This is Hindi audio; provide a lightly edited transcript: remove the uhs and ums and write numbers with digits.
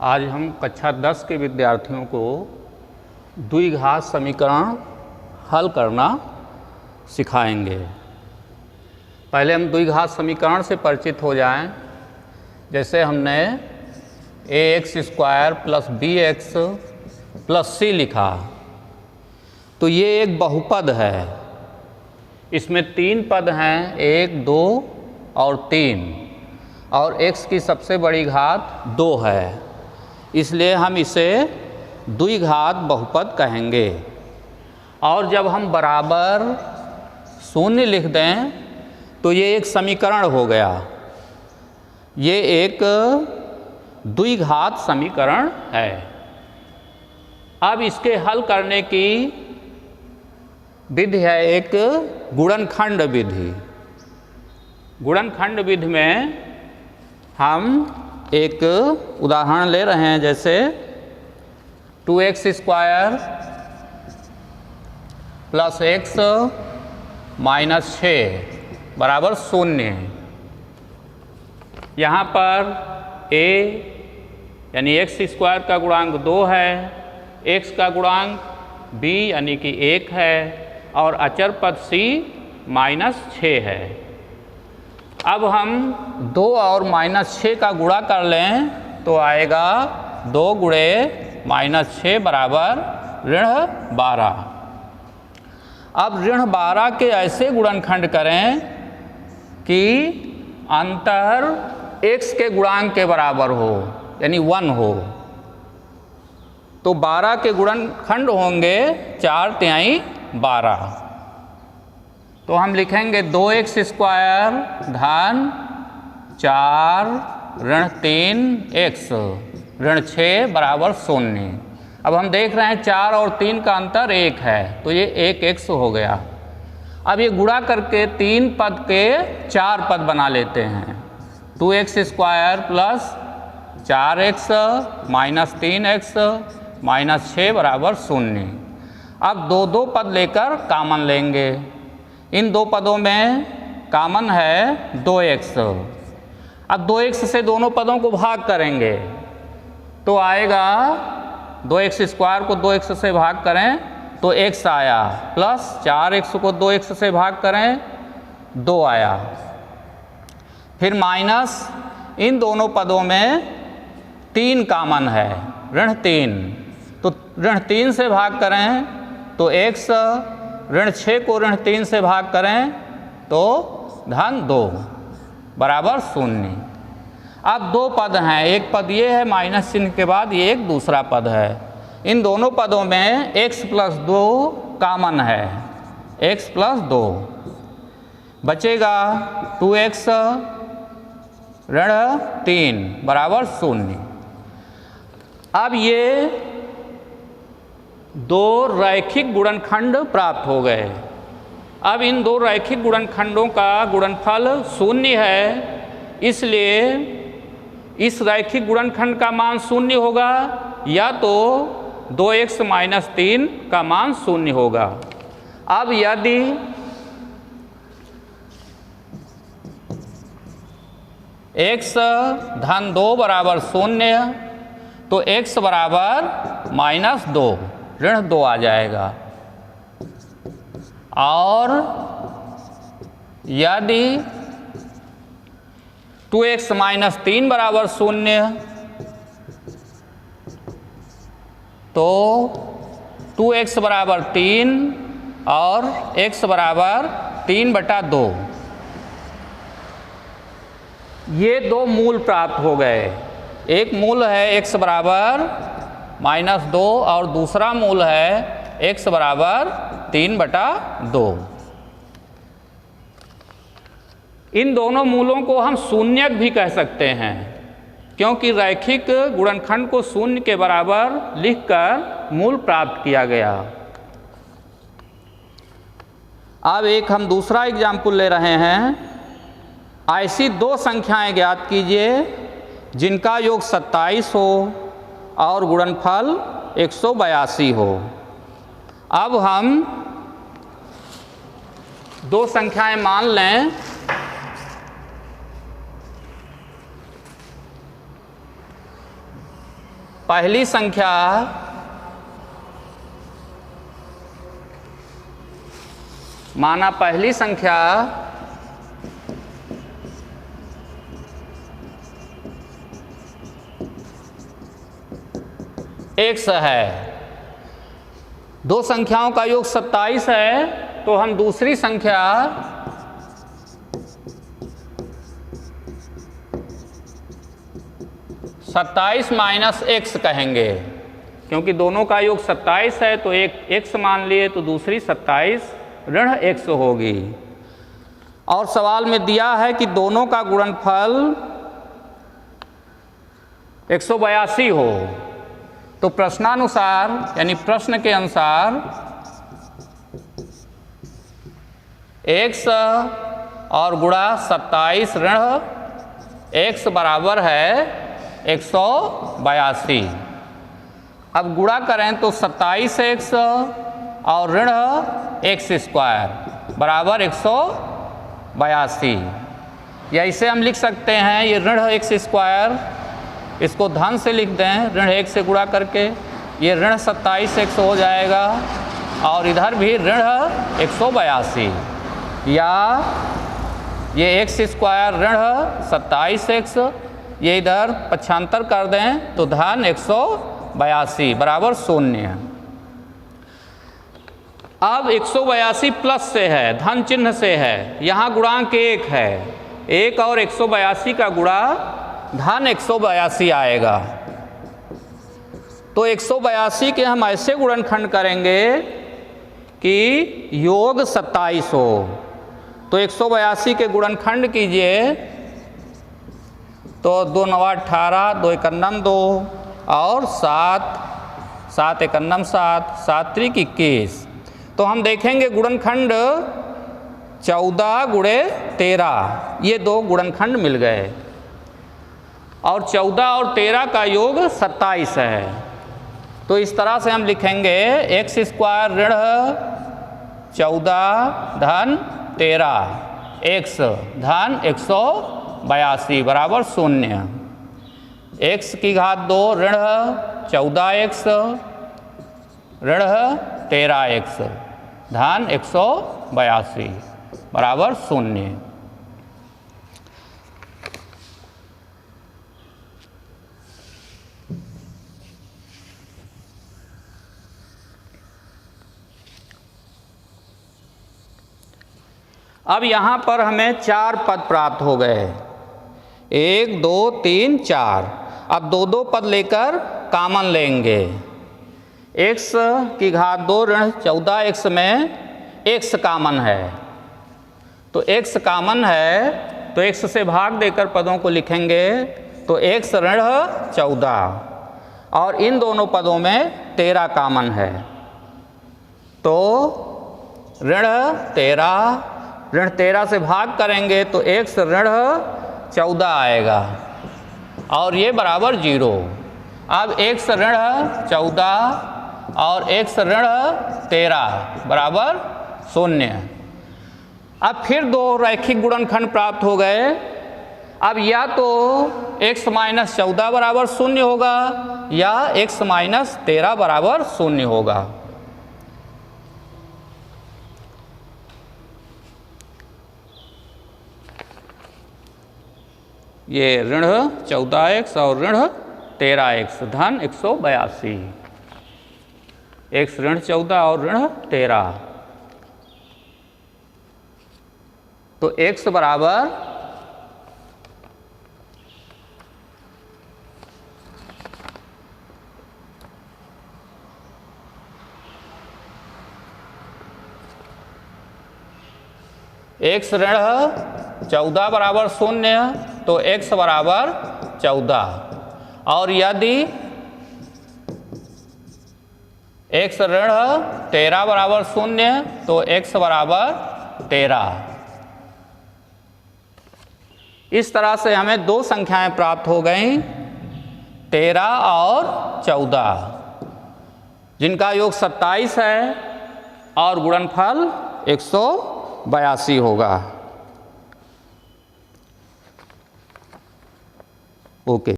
आज हम कक्षा 10 के विद्यार्थियों को द्विघात समीकरण हल करना सिखाएंगे। पहले हम द्विघात समीकरण से परिचित हो जाएं। जैसे हमने ax² + bx + c लिखा, तो ये एक बहुपद है। इसमें 3 पद हैं, 1, 2 और 3, और x की सबसे बड़ी घात 2 है, इसलिए हम इसे द्विघात बहुपद कहेंगे। और जब हम बराबर 0 लिख दें तो ये एक समीकरण हो गया। ये एक द्विघात समीकरण है। अब इसके हल करने की विधि है एक गुणनखंड विधि। गुणनखंड विधि में हम एक उदाहरण ले रहे हैं, जैसे 2x² + x - 6 बराबर 0। यहाँ पर a यानी x² का गुणांक 2 है, x का गुणांक b यानी कि 1 है, और अचर पद c -6 है। अब हम 2 और -6 का गुणा कर लें तो आएगा 2 × -6 बराबर -12। अब -12 के ऐसे गुणनखंड करें कि अंतर x के गुणांक के बराबर हो, यानी 1 हो। तो 12 के गुणनखंड होंगे 4 तिहाई 12। तो हम लिखेंगे 2x² - 4 - 3x - 6 बराबर 0। अब हम देख रहे हैं 4 और 3 का अंतर 1 है, तो ये 1x हो गया। अब ये गुणा करके 3 पद के 4 पद बना लेते हैं। 2x² + 4x - 3x - 6 बराबर 0। अब 2 पद लेकर कामन लेंगे। इन 2 पदों में कामन है 2x। अब 2x से दोनों पदों को भाग करेंगे तो आएगा 2x² को 2x से भाग करें तो x आया, प्लस 4x को 2x से भाग करें 2 आया। फिर माइनस इन दोनों पदों में 3 कामन है, -3, तो -3 से भाग करें तो x, -6 को -3 से भाग करें तो -2 बराबर 0। अब 2 पद हैं, एक पद ये है माइनस चिन्ह के बाद, ये एक दूसरा पद है। इन दोनों पदों में x + 2 कामन है, x + 2 बचेगा 2x - 3 बराबर 0। अब ये 2 रैखिक गुणनखंड प्राप्त हो गए। अब इन 2 रैखिक गुणनखंडों का गुणनफल 0 है, इसलिए इस रैखिक गुणनखंड का मान 0 होगा, या तो 2x - 3 का मान 0 होगा। अब यदि x - 2 बराबर 0 तो x बराबर -2 -2 आ जाएगा। और यदि 2x - 3 बराबर 0 तो 2x बराबर 3 और x बराबर 3/2। ये 2 मूल प्राप्त हो गए। एक मूल है x बराबर -2 और दूसरा मूल है x बराबर 3/2। इन दोनों मूलों को हम शून्यक भी कह सकते हैं, क्योंकि रैखिक गुणनखंड को 0 के बराबर लिखकर मूल प्राप्त किया गया। अब एक हम दूसरा एग्जाम्पल ले रहे हैं। ऐसी 2 संख्याएं ज्ञात कीजिए जिनका योग 27 हो और गुणनफल 182 हो। अब हम 2 संख्याएं मान लें पहली संख्या माना पहली संख्या x है, दो संख्याओं का योग 27 है, तो हम दूसरी संख्या सत्ताईस माइनस एक्स कहेंगे, क्योंकि दोनों का योग 27 है तो एक x मान लिए तो दूसरी 27 ऋण x होगी। और सवाल में दिया है कि दोनों का गुणनफल 182 हो, तो प्रश्नानुसार यानी प्रश्न के अनुसार x और गुणा 27 ऋण x बराबर है 182। अब गुणा करें तो 27x और ऋण x स्क्वायर बराबर 182, या इसे हम लिख सकते हैं ये ऋण x स्क्वायर, इसको धन से लिख दें ऋण 1 से गुणा करके, ये ऋण 27x हो जाएगा और इधर भी ऋण 182, या ये x स्क्वायर ऋण 27x, ये इधर पक्षांतर कर दें तो धन 182 बराबर 0। अब 182 प्लस से है, धन चिन्ह से है, यहाँ गुणांक 1 है, 1 और 182 का गुणा धन 182 आएगा। तो 182 के हम ऐसे गुणनखंड करेंगे कि योग 27 हो। तो 182 के गुणनखंड कीजिए तो 2 9 18, 2 1 2 और 7 7 1 7, 7 3 21। तो हम देखेंगे गुणनखंड 14 गुणे 13, ये दो गुणनखंड मिल गए और 14 और 13 का योग 27 है। तो इस तरह से हम लिखेंगे x स्क्वायर ऋण 14 धन 13 x धन 182 बराबर 0। x की घात 2 ऋण 14x ऋण 13x धन 182 बराबर 0। अब यहाँ पर हमें 4 पद प्राप्त हो गए, 1 2 3 4। अब दो दो पद लेकर कॉमन लेंगे। x की घात 2 ऋण 14x में x कॉमन है, तो x कॉमन है तो x से भाग देकर पदों को लिखेंगे तो x ऋण 14 और इन दोनों पदों में 13 कॉमन है, तो ऋण 13 से भाग करेंगे तो x ऋण 14 आएगा और ये बराबर 0। अब x ऋण 14 और x ऋण 13 बराबर 0। अब फिर दो रैखिक गुणनखंड प्राप्त हो गए। अब या तो x माइनस 14 बराबर 0 होगा या x माइनस 13 बराबर 0 होगा। ये ऋण 14x और ऋण 13x धन 182, x ऋण 14 और ऋण 13, तो x बराबर x ऋण 14 बराबर 0 तो x बराबर 14, और यदि x ऋण 13 बराबर 0 तो x बराबर 13। इस तरह से हमें दो संख्याएं प्राप्त हो गईं, 13 और 14, जिनका योग 27 है और गुणनफल 182 होगा। ओके।